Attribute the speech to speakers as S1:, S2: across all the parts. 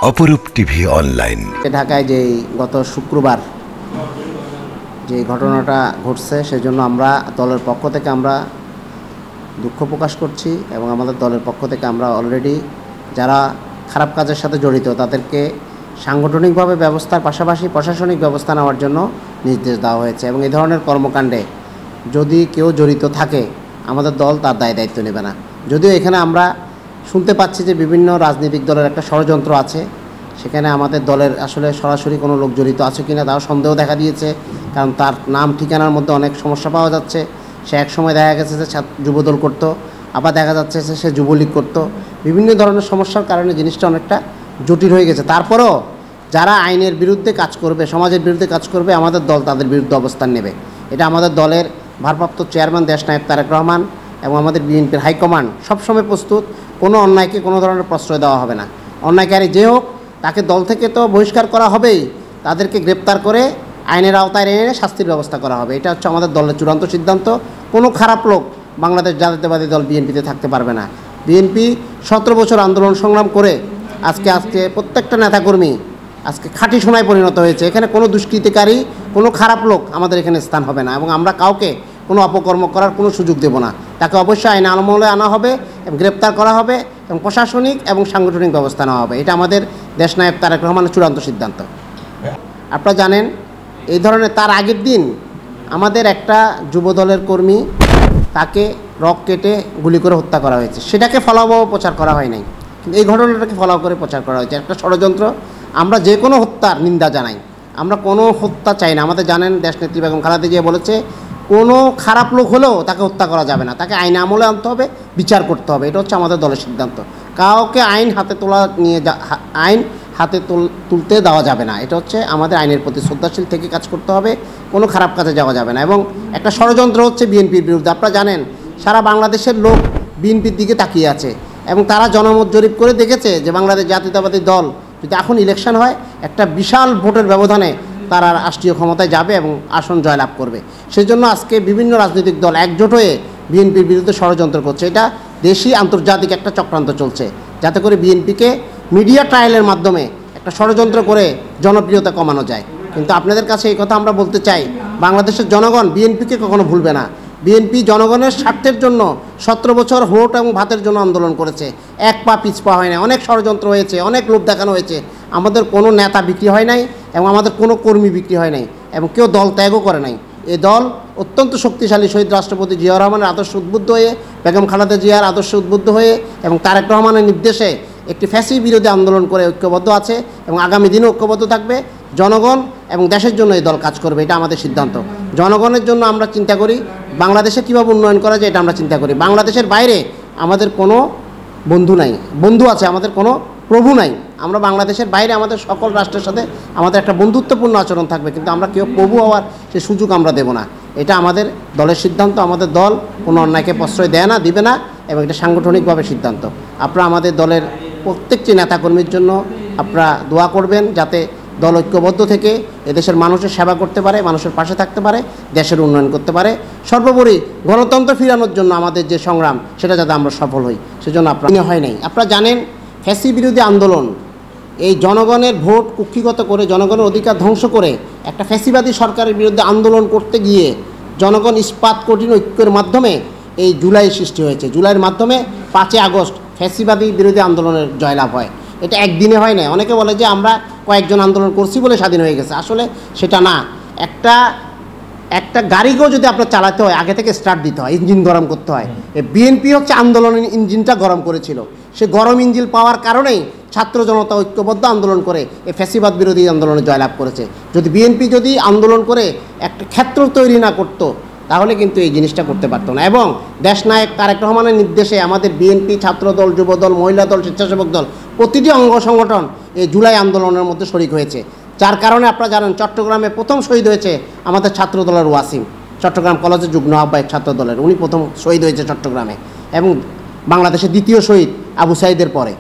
S1: অপরূপ TV online.
S2: ঢাকায় যে গত শুক্রবার যে ঘটনাটা ঘটছে সেজন্য আমরা দলের পক্ষ থেকে আমরা দুঃখ প্রকাশ করছি এবং আমাদের দলের পক্ষ থেকে আমরা অলরেডি যারা খারাপ কাজের সাথে জড়িত তাদেরকে সাংগঠনিকভাবে ব্যবস্থার পাশাপাশি প্রশাসনিক ব্যবস্থা নেওয়ার জন্য নির্দেশ দেওয়া হয়েছে এবং এই ধরনের কর্মকাণ্ডে যদি কেউ জড়িত থাকে আমাদের দল তার দায়িত্ব নেবে না। যদিও এখানে আমরা শুনতে পাচ্ছি যে বিভিন্ন রাজনৈতিক দলের একটা ষড়যন্ত্র আছে, সেখানে আমাদের দলের আসলে সরাসরি কোনো লোক জড়িত আছে কিনা তাও সন্দেহ দেখা দিয়েছে, কারণ তার নাম ঠিকানার মধ্যে অনেক সমস্যা পাওয়া যাচ্ছে। সে একসময় দেখা গেছে যে যুবদল করতো, আবার দেখা যাচ্ছে যে সে যুবলীগ করতো। বিভিন্ন ধরনের সমস্যার কারণে জিনিসটা অনেকটা জটিল হয়ে গেছে। তারপরেও যারা আইনের বিরুদ্ধে কাজ করবে, সমাজের বিরুদ্ধে কাজ করবে, আমাদের দল তাদের বিরুদ্ধে অবস্থান নেবে। এটা আমাদের দলের ভারপ্রাপ্ত চেয়ারম্যান দেশনায়ক তারেক রহমান এবং আমাদের বিএনপির হাইকমান্ড সবসময় প্রস্তুত। কোনো অন্যায়কে কোনো ধরনের প্রশ্রয় দেওয়া হবে না। অন্যায়কারী যে হোক তাকে দল থেকে তো বহিষ্কার করা হবেই, তাদেরকে গ্রেপ্তার করে আইনের আওতায় এনে শাস্তির ব্যবস্থা করা হবে। এটা হচ্ছে আমাদের দলের চূড়ান্ত সিদ্ধান্ত। কোনো খারাপ লোক বাংলাদেশ জাতীয়তাবাদী দল বিএনপিতে থাকতে পারবে না। বিএনপি 17 বছর আন্দোলন সংগ্রাম করে আজকে প্রত্যেকটা নেতাকর্মী আজকে খাঁটি সোনায় পরিণত হয়েছে। এখানে কোনো দুষ্কৃতিকারী, কোনো খারাপ লোক আমাদের এখানে স্থান হবে না এবং আমরা কাউকে কোনো অপকর্ম করার কোনো সুযোগ দেব না। তাকে অবশ্যই আইন আমলে আনা হবে এবং গ্রেপ্তার করা হবে এবং প্রশাসনিক এবং সাংগঠনিক ব্যবস্থা নেওয়া হবে। এটা আমাদের দেশনায়ক তারেক রহমানের চূড়ান্ত সিদ্ধান্ত। আপনারা জানেন এই ধরনের তার আগের দিন আমাদের একটা যুবদলের কর্মী তাকে রক কেটে গুলি করে হত্যা করা হয়েছে। সেটাকে ফলাও প্রচার করা হয় নাই, কিন্তু এই ঘটনাটাকে ফলাও করে প্রচার করা হয়েছে। একটা ষড়যন্ত্র। আমরা যে কোনো হত্যার নিন্দা জানাই, আমরা কোনো হত্যা চাই না। আমাদের জানেন দেশনেত্রী বেগম খালেদা জিয়া বলেছে কোনো খারাপ লোক হলেও তাকে হত্যা করা যাবে না, তাকে আইন আমলে আনতে হবে, বিচার করতে হবে। এটা হচ্ছে আমাদের দলের সিদ্ধান্ত। কাউকে আইন হাতে তুলতে দেওয়া যাবে না। এটা হচ্ছে আমাদের আইনের প্রতি শ্রদ্ধাশীল থেকে কাজ করতে হবে, কোনো খারাপ কাজে যাওয়া যাবে না। এবং একটা ষড়যন্ত্র হচ্ছে বিএনপির বিরুদ্ধে। আপনারা জানেন সারা বাংলাদেশের লোক বিএনপির দিকে তাকিয়ে আছে এবং তারা জনমত জরিপ করে দেখেছে যে বাংলাদেশ জাতীয়তাবাদী দল যদি এখন ইলেকশন হয় একটা বিশাল ভোটের ব্যবধানে তারা রাষ্ট্রীয় ক্ষমতায় যাবে এবং আসন জয়লাভ করবে। সেজন্য আজকে বিভিন্ন রাজনৈতিক দল একজোট হয়ে বিএনপির বিরুদ্ধে ষড়যন্ত্র করছে। এটা দেশি আন্তর্জাতিক একটা চক্রান্ত চলছে যাতে করে বিএনপিকে মিডিয়া ট্রায়ালের মাধ্যমে একটা ষড়যন্ত্র করে জনপ্রিয়তা কমানো যায়। কিন্তু আপনাদের কাছে এই কথা আমরা বলতে চাই, বাংলাদেশের জনগণ বিএনপিকে কখনো ভুলবে না। বিএনপি জনগণের স্বার্থের জন্য 17 বছর ভোট এবং ভাতের জন্য আন্দোলন করেছে, এক পা পিছপা হয় না। অনেক ষড়যন্ত্র হয়েছে, অনেক লোভ দেখানো হয়েছে। আমাদের কোনো নেতা বিক্রি হয় নাই এবং আমাদের কোনো কর্মী বিক্রি হয় নাই এবং কেউ দল ত্যাগও করে নাই। এই দল অত্যন্ত শক্তিশালী। শহীদ রাষ্ট্রপতি জিয়াউর রহমানের আদর্শ উদ্বুদ্ধ হয়ে, বেগম খালেদা জিয়ার আদর্শ উদ্বুদ্ধ হয়ে এবং তারেক রহমানের নির্দেশে একটি ফ্যাসি বিরোধী আন্দোলন করে ঐক্যবদ্ধ আছে এবং আগামী দিনে ঐক্যবদ্ধ থাকবে। জনগণ এবং দেশের জন্য এই দল কাজ করবে, এটা আমাদের সিদ্ধান্ত। জনগণের জন্য আমরা চিন্তা করি, বাংলাদেশে কীভাবে উন্নয়ন করা যায় এটা আমরা চিন্তা করি। বাংলাদেশের বাইরে আমাদের কোনো বন্ধু নাই, বন্ধু আছে, আমাদের কোনো প্রভু নাই। আমরা বাংলাদেশের বাইরে আমাদের সকল রাষ্ট্রের সাথে আমাদের একটা বন্ধুত্বপূর্ণ আচরণ থাকবে, কিন্তু আমরা কেউ প্রভু হওয়ার সে সুযোগ আমরা দেব না। এটা আমাদের দলের সিদ্ধান্ত। আমাদের দল কোনো অন্যায়কে প্রশ্রয় দেয় না, দিবে না এবং এটা সাংগঠনিকভাবে সিদ্ধান্ত। আপনারা আমাদের দলের প্রত্যেকটি নেতাকর্মীর জন্য আপনারা দোয়া করবেন যাতে দল ঐক্যবদ্ধ থেকে এদেশের মানুষের সেবা করতে পারে, মানুষের পাশে থাকতে পারে, দেশের উন্নয়ন করতে পারে। সর্বোপরি গণতন্ত্র ফিরানোর জন্য আমাদের যে সংগ্রাম সেটা যাতে আমরা সফল হই, সেজন্য আপনারা হয় নাই। আপনারা জানেন ফ্যাসি বিরোধী আন্দোলন এই জনগণের ভোট কুক্ষিগত করে, জনগণের অধিকার ধ্বংস করে একটা ফ্যাসিবাদী সরকারের বিরুদ্ধে আন্দোলন করতে গিয়ে জনগণ ইস্পাত কঠিন ঐক্যের মাধ্যমে এই জুলাই সৃষ্টি হয়েছে। জুলাইয়ের মাধ্যমে 5 আগস্ট ফ্যাসিবাদী বিরোধী আন্দোলনের জয়লাভ হয়। এটা একদিনে হয় না। অনেকে বলে যে আমরা কয়েকজন আন্দোলন করছি বলে স্বাধীন হয়ে গেছে, আসলে সেটা না। একটা গাড়িকেও যদি আপনার চালাতে হয় আগে থেকে স্টার্ট দিতে হয়, ইঞ্জিন গরম করতে হয়। বিএনপি হচ্ছে আন্দোলনের ইঞ্জিনটা গরম করেছিল। সে গরম ইঞ্জিন পাওয়ার কারণেই ছাত্র জনতা ঐক্যবদ্ধ আন্দোলন করে এই ফ্যাসিবাদ বিরোধী আন্দোলনে জয়লাভ করেছে। যদি বিএনপি আন্দোলন করে একটা ক্ষেত্র তৈরি না করতো তাহলে কিন্তু এই জিনিসটা করতে পারতো না। এবং দেশনায়ক তারেক রহমানের নির্দেশে আমাদের বিএনপি, ছাত্রদল, যুবদল, মহিলা দল, স্বেচ্ছাসেবক দল প্রতিটি অঙ্গ সংগঠন এই জুলাই আন্দোলনের মধ্যে শরিক হয়েছে। যার কারণে আপনারা জানেন চট্টগ্রামে প্রথম শহীদ হয়েছে আমাদের ছাত্রদলের ওয়াসিম, চট্টগ্রাম কলেজের যুগ্ম আহ্বায়ক ছাত্রদলের, উনি প্রথম শহীদ হয়েছে চট্টগ্রামে এবং বাংলাদেশের দ্বিতীয় শহীদ আবু সাইদের পরে।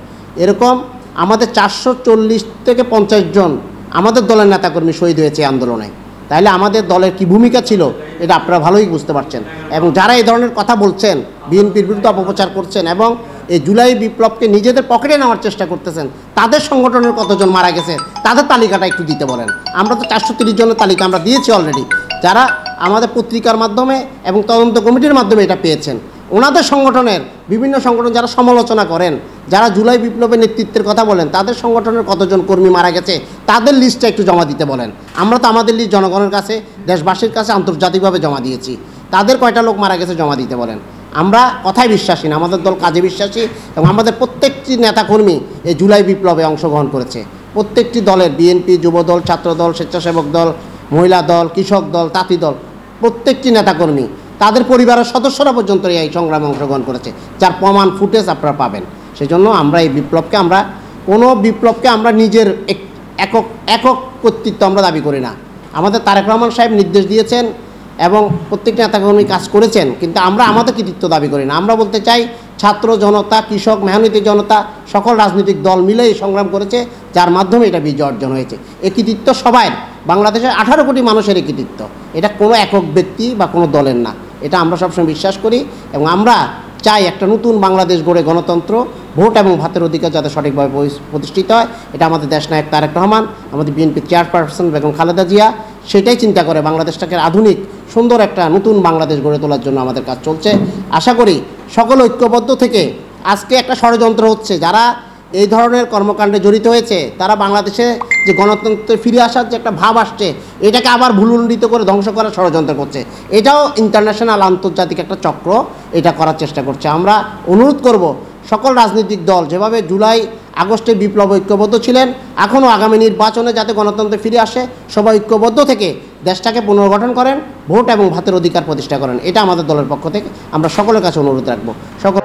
S2: এরকম আমাদের 440 থেকে 50 জন আমাদের দলের নেতাকর্মী শহীদ হয়েছে আন্দোলনে। তাহলে আমাদের দলের কি ভূমিকা ছিল এটা আপনারা ভালোই বুঝতে পারছেন। এবং যারা এই ধরনের কথা বলছেন, বিএনপির বিরুদ্ধে অপপ্রচার করছেন এবং এই জুলাই বিপ্লবকে নিজেদের পকেটে নেওয়ার চেষ্টা করতেছেন, তাদের সংগঠনের কতজন মারা গেছে তাদের তালিকাটা একটু দিতে বলেন। আমরা তো 430 জনের তালিকা আমরা দিয়েছি অলরেডি, যারা আমাদের পত্রিকার মাধ্যমে এবং তদন্ত কমিটির মাধ্যমে এটা পেয়েছেন। ওনাদের সংগঠনের বিভিন্ন সংগঠন যারা সমালোচনা করেন, যারা জুলাই বিপ্লবের নেতৃত্বের কথা বলেন, তাদের সংগঠনের কতজন কর্মী মারা গেছে তাদের লিস্টটা একটু জমা দিতে বলেন। আমরা তো আমাদের লিস্ট জনগণের কাছে, দেশবাসীর কাছে আন্তর্জাতিকভাবে জমা দিয়েছি, তাদের কয়টা লোক মারা গেছে জমা দিতে বলেন। আমরা কথায় বিশ্বাসী না, আমাদের দল কাজে বিশ্বাসী এবং আমাদের প্রত্যেকটি নেতাকর্মী এই জুলাই বিপ্লবে অংশগ্রহণ করেছে। প্রত্যেকটি দলের, বিএনপি, যুবদল, ছাত্রদল, স্বেচ্ছাসেবক দল, মহিলা দল, কৃষক দল, তাঁতি দল, প্রত্যেকটি নেতাকর্মী তাদের পরিবারের সদস্যরা পর্যন্ত এই সংগ্রামে অংশগ্রহণ করেছে, যার প্রমাণ ফুটেজ আপনারা পাবেন। সেই জন্য আমরা এই বিপ্লবকে, আমরা কোনো বিপ্লবকে আমরা নিজের একক কর্তৃত্ব আমরা দাবি করি না। আমাদের তারেক রহমান সাহেব নির্দেশ দিয়েছেন এবং প্রত্যেকটি নেতাকর্মী কাজ করেছেন, কিন্তু আমরা আমাদের কৃতিত্ব দাবি করি না। আমরা বলতে চাই ছাত্র জনতা, কৃষক, মেহনতি জনতা, সকল রাজনৈতিক দল মিলে এই সংগ্রাম করেছে, যার মাধ্যমে এটা বিজয় অর্জন হয়েছে। এই কৃতিত্ব সবাই, বাংলাদেশের 18 কোটি মানুষের এই কৃতিত্ব, এটা কোনো একক ব্যক্তি বা কোনো দলের না। এটা আমরা সবসময় বিশ্বাস করি এবং আমরা চাই একটা নতুন বাংলাদেশ গড়ে গণতন্ত্র, ভোট এবং ভাতের অধিকার যাতে সঠিকভাবে প্রতিষ্ঠিত হয়। এটা আমাদের দেশনায়ক তারেক রহমান, আমাদের বিএনপি চেয়ারপারসন বেগম খালেদা জিয়া সেটাই চিন্তা করে বাংলাদেশটাকে আধুনিক সুন্দর একটা নতুন বাংলাদেশ গড়ে তোলার জন্য আমাদের কাজ চলছে। আশা করি সকল ঐক্যবদ্ধ থেকে, আজকে একটা ষড়যন্ত্র হচ্ছে, যারা এই ধরনের কর্মকাণ্ডে জড়িত হয়েছে তারা বাংলাদেশে যে গণতন্ত্রে ফিরে আসার যে একটা ভাব আসছে, এটাকে আবার ভুলুণ্ডিত করে ধ্বংস করার ষড়যন্ত্র করছে। এটাও ইন্টারন্যাশনাল, আন্তর্জাতিক একটা চক্র এটা করার চেষ্টা করছে। আমরা অনুরোধ করব সকল রাজনৈতিক দল যেভাবে জুলাই আগস্টে বিপ্লব ঐক্যবদ্ধ ছিলেন, এখনও আগামী নির্বাচনে যাতে গণতন্ত্রে ফিরে আসে, সবাই ঐক্যবদ্ধ থেকে দেশটাকে পুনর্গঠন করেন, ভোট এবং ভাতের অধিকার প্রতিষ্ঠা করেন। এটা আমাদের দলের পক্ষ থেকে আমরা সকলের কাছে অনুরোধ রাখবো। সকল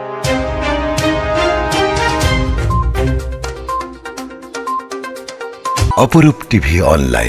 S1: অপরূপ টিভি অনলাইন।